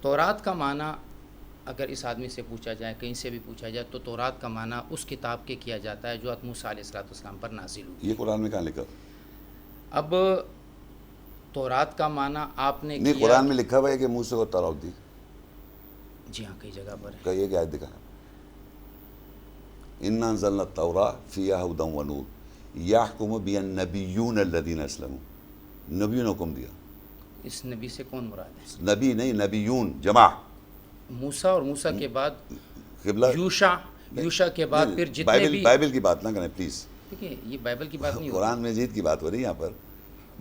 تورات کا معنی اگر اس آدمی سے پوچھا جائے، کہیں سے بھی پوچھا جائے، تو تورات کا معنی اس کتاب کے کیا جاتا ہے جو حضرت موسیٰ علیہ السلام پر نازل ہوئی۔ یہ قرآن میں کہاں لکھا؟ اب تورات کا معنی آپ نے نہیں، کیا، قرآن میں لکھا ہوا ہے کہ موسیٰ کو تورات دی، جی ہاں کئی جگہ پر ہے۔ کہ یہ آیت دکھا ہے، اِنَّا أَنزَلْنَا التَّوْرَاةَ فِيهَا هُدًى وَنُورٌ يَحْكُمُ بِهَا النَّبِيُّونَ الَّذِينَ أَسْلَمُوا۔ نبیوں نے حکم دیا، اس نبی سے کون مراد ہے؟ نبی نہیں، نبیون جمع، موسیٰ، اور موسیٰ کے بعد قبلہ، یوشع کے بعد پھر جتنے بھی، بائبل کی بات نہ کریں پلیز، دیکھیے یہ بائبل کی بات نہیں ہوتی۔ قرآن مجید کی بات ہو رہی ہے یہاں پر،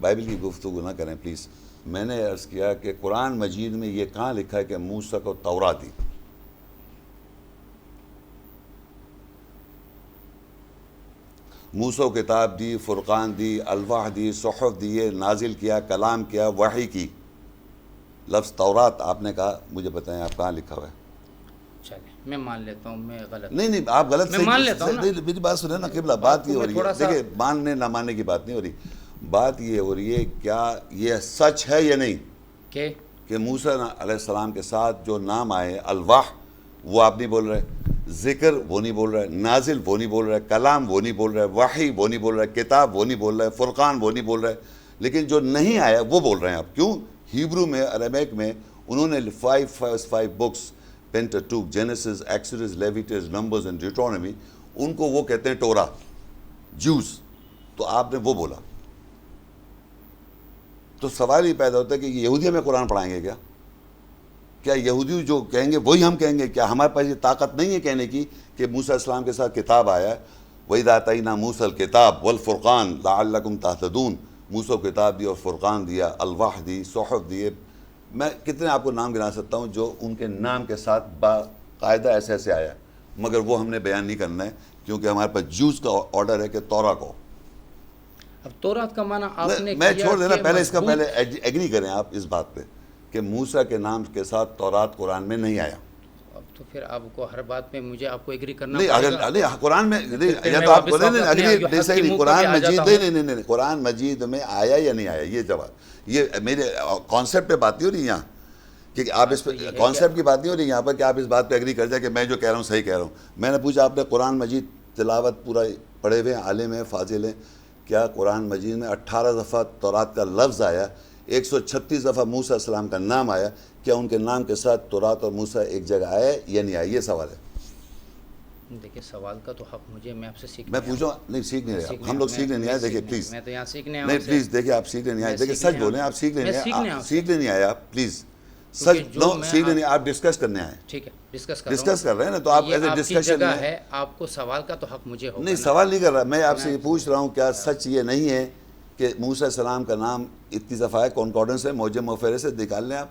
بائبل کی گفتگو نہ کریں پلیز۔ میں نے عرض کیا کہ قرآن مجید میں یہ کہاں لکھا ہے کہ موسیٰ کو تورات دی؟ موسیٰ کو کتاب دی، فرقان دی، الواح دی، صحف دی، نازل کیا، کلام کیا، وحی کی۔ لفظ تورات آپ نے کہا، مجھے بتائیں آپ کہاں لکھا ہوا ہے؟ چلیں میں مان لیتا ہوں میں غلط، نہیں آپ غلط، میں مان لیتا ہوں نا۔ میری بات سنیں نا قبلہ، بات یہ ہو رہی ہے، دیکھیں ماننے نہ ماننے کی بات نہیں ہو رہی، بات یہ ہو رہی ہے کیا یہ سچ ہے یا نہیں کہ موسیٰ علیہ السلام کے ساتھ جو نام آئے الواح وہ آپ نہیں بول رہے، ذکر وہ نہیں بول رہے، نازل وہ نہیں بول رہے، کلام وہ نہیں بول رہے، وحی وہ نہیں بول رہے، کتاب وہ نہیں بول رہے، فرقان وہ نہیں بول رہے، لیکن جو نہیں آیا وہ بول رہے ہیں آپ۔ کیوں؟ ہیبرو میں، ارمیک میں انہوں نے 5 books, Pentateuch, Genesis, Exodus, Leviticus, numbers and Deuteronomy, ان کو وہ کہتے ہیں ٹورا، جوز، تو آپ نے وہ بولا، تو سوال یہ پیدا ہوتا ہے کہ یہودی میں قرآن پڑھائیں گے کیا یہودی جو کہیں گے وہی ہم کہیں گے؟ کیا ہمارے پاس یہ طاقت نہیں ہے کہنے کی کہ موسیٰ علیہ السلام کے ساتھ کتاب آیا، وَإِذَا آتَيْنَا مُوسَى الْكِتَابَ وَالْفُرْقَانَ لَعَلَّكُمْ تَهْتَدُونَ، موسیٰ کو کتاب دی اور فرقان دیا، الواح دی، صحف دیے، میں کتنے آپ کو نام گنا سکتا ہوں جو ان کے نام کے ساتھ باقاعدہ ایسے آیا، مگر وہ ہم نے بیان نہیں کرنا ہے کیونکہ ہمارے پاس جوز کا آرڈر ہے کہ تورا کو۔ اب تورات کا معنی آپ نے میں کیا چھوڑ دینا، کہ پہلے اس کا پہلے ایگری کریں آپ اس بات پہ کہ موسیٰ کے نام کے ساتھ تورات قرآن میں نہیں آیا۔ اب تو پھر آپ کو ہر بات پہ مجھے آپ کو ایگری کرنا نہیں، پڑے اگر گا۔ نہیں قرآن میں یا تو آپ کو نہیں اگری، قرآن مجید نہیں، قرآن مجید میں آیا یا نہیں آیا یہ جواب، یہ میرے کانسیپٹ پہ بات نہیں ہو رہی یہاں کہ آپ اس پہ کانسیپٹ کی بات نہیں ہو رہی یہاں پر کہ آپ اس بات پہ ایگری کر جائیں کہ میں جو کہہ رہا ہوں صحیح کہہ رہا ہوں۔ میں نے پوچھا آپ نے قرآن مجید تلاوت پورا پڑھے ہوئے ہیں، عالم ہیں، فاضل ہیں، کیا قرآن مجید میں 18 دفعہ تورات کا لفظ آیا، 136 دفعہ موسیٰ علیہ السلام کا نام آیا، کیا ان کے نام کے ساتھ تورات اور موسیٰ ایک جگہ آیا یا نہیں آیا؟ یہ سوال ہے۔ دیکھیں سوال کا تو حق مجھے، میں آپ سے سیکھنے میں پوچھوں نہیں، سیکھ نہیں رہے، ہم لوگ سیکھنے نہیں آئے، دیکھیں پلیز، میں تو یہاں سیکھنے نہیں پلیز دیکھیں آپ سیکھنے نہیں آئے، دیکھیں سچ بولیں، آپ سیکھنے نہیں آئے، آپ پلیز سچ سیکھنے نہیں، آپ ڈسکس کرنے آئے۔ ٹھیک ہے، ڈسکس کر رہے ہیں نا، تو آپ ایز اے ڈسکشن جگہ ہے، آپ کو سوال کا تو حق مجھے ہوگا۔ نہیں، سوال نہیں کر رہا میں، آپ سے یہ پوچھ رہا ہوں کیا سچ یہ نہیں ہے کہ موسیٰ علیہ السلام کا نام اتنی دفعہ ہے، کانکارڈنس ہے، معجم مفہرس سے نکال لیں آپ،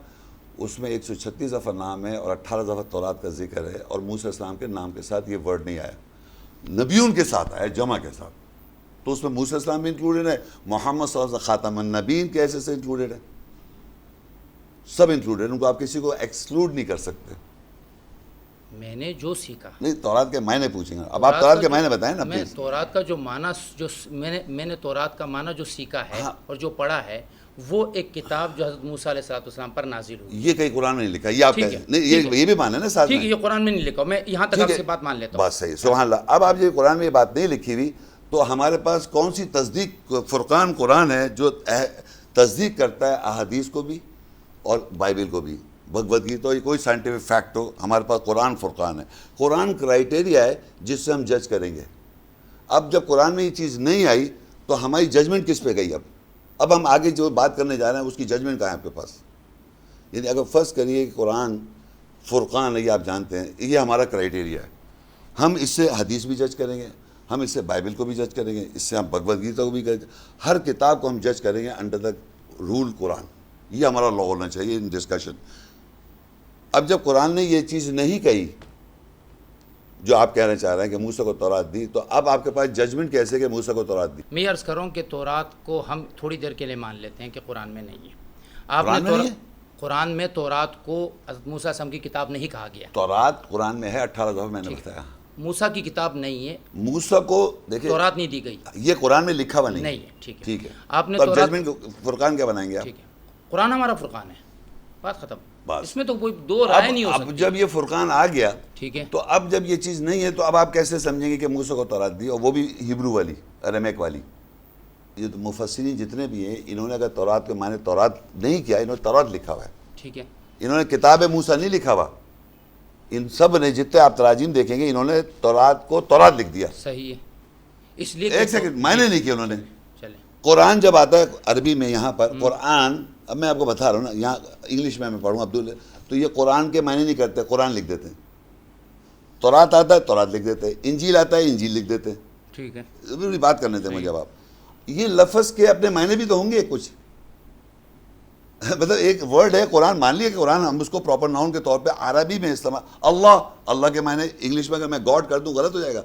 اس میں 136 دفعہ نام ہے اور 18 دفعہ تورات کا ذکر ہے، اور موسیٰ علیہ السلام کے نام کے ساتھ یہ ورڈ نہیں آیا، نبیون کے ساتھ آیا، جمع کے ساتھ، تو اس میں موسیٰ علیہ السلام بھی انکلوڈیڈ ہے، محمد صلی اللہ علیہ وسلم خاتم النبیین کے ایسے سے انکلوڈیڈ ہے، سب انکلوڈیڈ، ان کو آپ کسی کو ایکسکلوڈ نہیں کر سکتے۔ میں نے جو سیکھا، نہیں تورات کے معنی پوچھیں گے، اب آپ تورات کے معنی بتائیں نا میں پلیز۔ تورات کا جو معنی جو میں نے تورات کا معنی جو سیکھا ہے اور جو پڑھا ہے، وہ ایک کتاب جو حضرت موسیٰ علیہ السلام پر نازل ہوئی۔ یہ کہیں قرآن میں نہیں لکھا، یہ آپ نہیں، یہ بھی مانے نا ساتھ میں، ٹھیک ہے، یہ قرآن میں نہیں لکھا، میں یہاں تک آپ سے بات مان لیتا ہوں۔ بات صحیح، سبحان اللہ۔ اب آپ یہ قرآن میں یہ بات نہیں لکھی ہوئی تو ہمارے پاس کون سی تصدیق؟ فرقان قرآن ہے جو تصدیق کرتا ہے احادیث کو بھی اور بائبل کو بھی، بھگوت گیتا ہو، کوئی سائنٹیفک فیکٹ ہو، ہمارے پاس قرآن فرقان ہے۔ قرآن کرائٹیریا ہے جس سے ہم جج کریں گے۔ اب جب قرآن میں یہ چیز نہیں آئی تو ہماری ججمنٹ کس پہ گئی؟ اب ہم آگے جو بات کرنے جا رہے ہیں اس کی ججمنٹ کہاں ہے آپ کے پاس؟ یعنی اگر فرض کریے کہ قرآن فرقان ہے، یہ آپ جانتے ہیں، یہ ہمارا کرائٹیریا ہے، ہم اس سے حدیث بھی جج کریں گے، ہم اس سے بائبل کو بھی جج کریں گے، اس سے ہم بھگوت گیتا کو بھی کریں گے، ہر کتاب کو ہم جج کریں گے انڈر دا رول قرآن۔ یہ ہمارا لا ہونا چاہیے ان ڈسکشن۔ اب جب قرآن نے یہ چیز نہیں کہی جو آپ کہنا چاہ رہے ہیں کہ موسیٰ کو تورات دی، تو اب آپ کے پاس ججمنٹ کیسے کہ موسیٰ کو تورات دی؟ میں عرض کر رہا ہوں کہ تورات کو ہم تھوڑی دیر کے لیے مان لیتے ہیں کہ قرآن میں نہیں ہے۔ آپ نے قرآن میں تورات کو حضرت موسیٰ علیہ السلام کی کتاب نہیں کہا گیا۔ تورات قرآن میں ہے 18 دفعہ، میں نے بتایا۔ موسیٰ کی کتاب نہیں ہے، موسیٰ کو دیکھیں تورات نہیں دی گئی، یہ قرآن میں لکھا ہوا نہیں ہے۔ ٹھیک ہے، ٹھیک ہے، آپ نے تو ججمنٹ فرقان کیا بنائیں گے آپ؟ ٹھیک ہے، قرآن ہمارا فرقان ہے، بات ختم۔ بس اس میں تو کوئی دو رائے نہیں ہو اب سکتی. جب یہ فرقان آ گیا ٹھیک ہے, تو اب جب یہ چیز نہیں ہے تو اب آپ کیسے سمجھیں گے کہ موسیٰ کو تورات دی, اور وہ بھی ہیبرو والی, ارمیک والی. یہ تو مفسرین جتنے بھی ہیں انہوں نے اگر تورات کے معنی تورات نہیں کیا, انہوں نے تورات لکھا ہوا ہے, ٹھیک ہے, انہوں نے کتاب موسیٰ نہیں لکھا ہوا. ان سب نے جتنے آپ تراجم دیکھیں گے انہوں نے تورات کو تورات لکھ دیا. صحیح ہے. اس لیے ایک سیکنڈ, معنی نہیں کیا انہوں نے. چلیں, قرآن جب آتا ہے عربی میں یہاں پر قرآن, اب میں آپ کو بتا رہا ہوں نا, یہاں انگلش میں پڑھوں عبداللہ, تو یہ قرآن کے معنی نہیں کرتے, قرآن لکھ دیتے ہیں. تورات آتا ہے تورات لکھ دیتے ہیں, انجیل آتا ہے انجیل لکھ دیتے ہیں. ٹھیک ہے, ضروری بات کرنے تھے مجھے. اب آپ یہ لفظ کے اپنے معنی بھی تو ہوں گے کچھ, مطلب ایک ورڈ ہے قرآن, مان لیے کہ قرآن ہم اس کو پراپر ناؤن کے طور پہ عربی میں استعمال, اللہ کے معنی انگلش میں اگر میں گاڈ کر دوں غلط ہو جائے گا.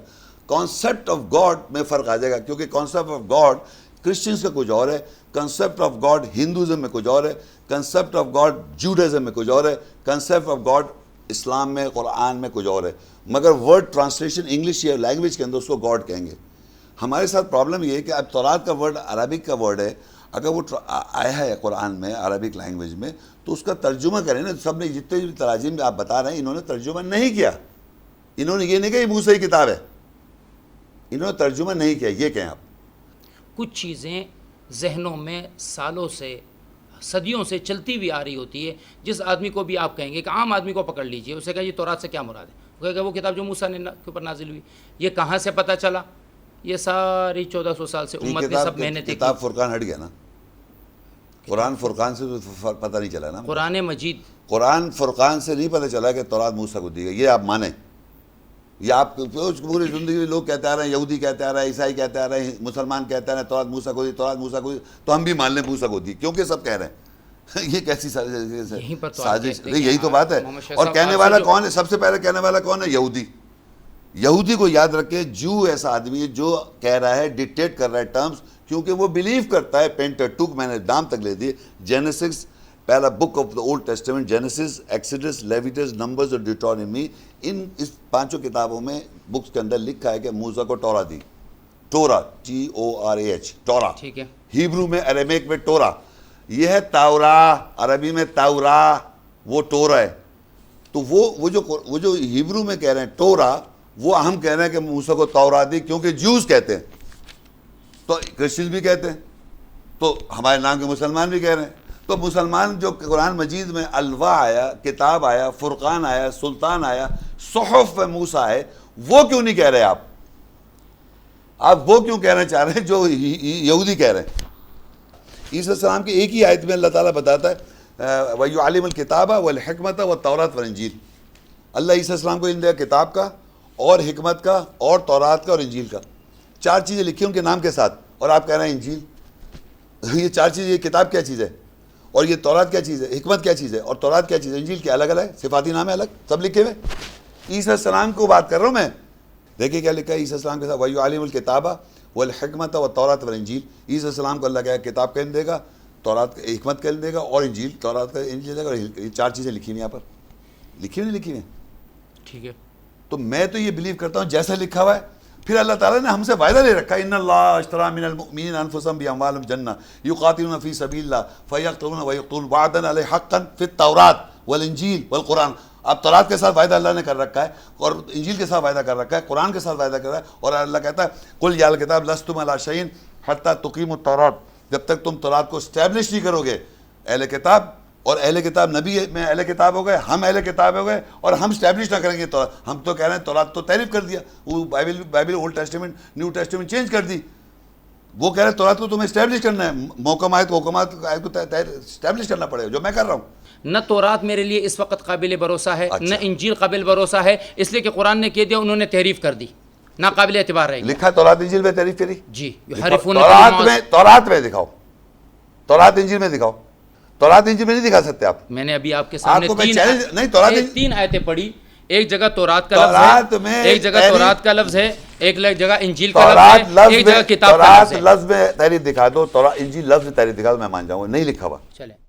کانسیپٹ آف گاڈ میں فرق آ جائے گا, کیونکہ کانسیپٹ آف گاڈ کرسچنس کا کچھ اور ہے, کنسیپٹ آف گاڈ ہندوازم میں کچھ اور ہے, کنسیپٹ آف گاڈ جوڈازم میں کچھ اور ہے, کنسیپٹ آف گاڈ اسلام میں قرآن میں کچھ اور ہے. مگر ورڈ ٹرانسلیشن انگلش یا لینگویج کے اندر اس کو گاڈ کہیں گے. ہمارے ساتھ پرابلم یہ ہے کہ اب تورات کا ورڈ عربک کا ورڈ ہے, اگر وہ آیا ہے قرآن میں عربک لینگویج میں تو اس کا ترجمہ کریں نا. سب نے جتنے بھی تراجم آپ بتا رہے ہیں انہوں نے ترجمہ نہیں کیا, انہوں نے یہ نہیں کہا یہ موسیٰ کی کتاب ہے, انہوں نے ترجمہ نہیں کیا. یہ کہیں آپ کچھ چیزیں ذہنوں میں سالوں سے صدیوں سے چلتی ہوئی آ رہی ہوتی ہے. جس آدمی کو بھی آپ کہیں گے کہ عام آدمی کو پکڑ لیجئے, اسے کہا یہ تورات سے کیا مراد ہے, وہ کہے گا وہ کتاب جو موسیٰ کے اوپر نازل ہوئی. یہ کہاں سے پتہ چلا؟ یہ ساری 1400 سال سے امت نے سب محنتیں کی. کتاب فرقان ہٹ گیا نا, قرآن فرقان سے تو پتہ نہیں چلا نا. قرآن مجید قرآن فرقان سے نہیں پتہ چلا کہ تورات موسیٰ کو دی گئی, یہ آپ مانیں. یہ آپ پوری زندگی لوگ کہتے آ رہے ہیں, یہودی کہتے آ رہے ہیں, عیسائی کہتے آ رہے ہیں, مسلمان کہتے آ رہے ہیں تورات موسیٰ کو دی, تورات موسیٰ کو دی, تو ہم بھی مان لیں موسیٰ کو دی, کیونکہ سب کہہ رہے ہیں. یہ کیسی سازش, یہی تو بات ہے. اور کہنے والا کون ہے؟ سب سے پہلے کہنے والا کون ہے؟ یہودی. یہودی کو یاد رکھے, جو ایسا آدمی ہے جو کہہ رہا ہے, ڈکٹیٹ کر رہا ہے ٹرمز, کیونکہ وہ بلیو کرتا ہے پینٹیٹوک, میں نے نام تک لے دیے, جینیسس پہلا book of the old testament, Genesis, Exodus, Leviticus, numbers اور ڈیوٹرانومی, اس 5 کتابوں میں بکس کے اندر لکھا ہے کہ موسیٰ کو ٹورا دی. Torah, TORAH, Torah. ٹھیک ہے, ہیبرو میں اریمیک میں ٹورا. یہ ہے تورا, عربی میں تورا, وہ ٹورا ہے. تو وہ جو ہیبرو میں کہہ رہے ہیں ٹورا, وہ ہم کہہ رہے ہیں کہ موسیٰ کو تورات دی, کیونکہ جوز کہتے ہیں, تو کرسچنز بھی کہتے ہیں, تو ہمارے نام کے مسلمان بھی کہہ رہے ہیں. تو مسلمان جو قرآن مجید میں الوا آیا, کتاب آیا, فرقان آیا, سلطان آیا, صحف موسیٰ آئے, وہ کیوں نہیں کہہ رہے آپ وہ کیوں کہنا چاہ رہے ہیں جو یہودی کہہ رہے ہیں؟ عیسیٰ السلام کی ایک ہی آیت میں اللہ تعالیٰ بتاتا ہے وَيُعَلِّمُ الْكِتَابَ وَالْحِكْمَةَ وَالتَّوْرَاةَ وَالْإِنْجِيلَ. اللہ عیسیٰ السلام کو علم دیا کتاب کا اور حکمت کا اور تورات کا اور انجیل کا. 4 چیزیں لکھی ان کے نام کے ساتھ, اور آپ کہہ رہے ہیں انجیل. یہ 4 چیزیں, یہ کتاب کیا چیز ہے, اور یہ تورات کیا چیز ہے, حکمت کیا چیز ہے, اور تورات کیا چیز ہے, انجیل کیا الگ الگ, صفاتی نام ہے الگ, سب لکھے ہوئے. عیسیٰ السلام کو بات کر رہا ہوں میں, دیکھیں کیا لکھا ہے عیسیٰ السلام کے ساتھ, وَيُعَلِّمُ الْكِتَابَ وَالْحِكْمَةَ وَالتَّوْرَاةَ وَالْإِنْجِيلَ. عیسیٰ السلام کو اللہ کہا کتاب کا علم دے گا, تورات کا حکمت کا علم دے گا, اور انجیل, تورات کا انجیل دے گا, اور یہ 4 چیزیں لکھی ہوئی یہاں پر, لکھی ہوئی نہیں لکھی ہوئی. ٹھیک ہے, تو میں تو یہ بلیو کرتا ہوں جیسا لکھا ہوا ہے. پھر اللہ تعالیٰ نے ہم سے وعدہ لے رکھا ہے, ان اللہ اشترى من المؤمنین انفسهم باموالهم جنہ یقاتلون فی سبیل اللہ فیقتلون ویقتلون وعدا علیہ حقا فی التوراۃ والانجیل والقرآن. اب تورات کے ساتھ وعدہ اللہ نے کر رکھا ہے, اور انجیل کے ساتھ وعدہ کر رکھا ہے, قرآن کے ساتھ وعدہ کر رہا ہے. اور اللہ کہتا ہے قل یا الکتاب لستم علی شیء حتی تقیموا التوراۃ, جب تک تم تورات کو اسٹیبلش نہیں کرو گے. اہل کتاب اور اہل کتاب نبی میں اہل کتاب ہو گئے, ہم اہل کتاب ہو گئے, اور ہم اسٹیبلش نہ کریں گے تورات. ہم تو کہہ رہے ہیں تورات تو تعریف کر دیا, وہ Bible old testament new testament change کر دی. وہ کہہ رہے ہیں تورات کو تمہیں اسٹیبلش کرنا ہے, محکمات کو اسٹیبلش کرنا پڑے گا, جو میں کر رہا ہوں. نہ تورات میرے لیے اس وقت قابل بھروسہ ہے, نہ انجیل قابل بھروسہ ہے, اس لیے کہ قرآن نے کہہ دیا, انہوں نے تحریف کر دی, نہ قابل اعتبار رہے گی. لکھا تورات انجیل میں تحریف کری؟ جی, تورات میں دکھاؤ, تورات انجیل میں دکھاؤ. تورات انجیل میں نہیں دکھا سکتے آپ. میں نے ابھی آپ کے سامنے 3 آیتیں پڑھی, ایک جگہ تورات کا لفظ ہے, ایک جگہ تورات کا لفظ ہے, ایک جگہ انجیل کا لفظ ہے, ایک جگہ کتاب کا لفظ ہے. لفظ میں تحریف دکھا دو, انجیل لفظ تحریف دکھا دو, میں مان جاؤں گا نہیں لکھا ہوا. چلیں.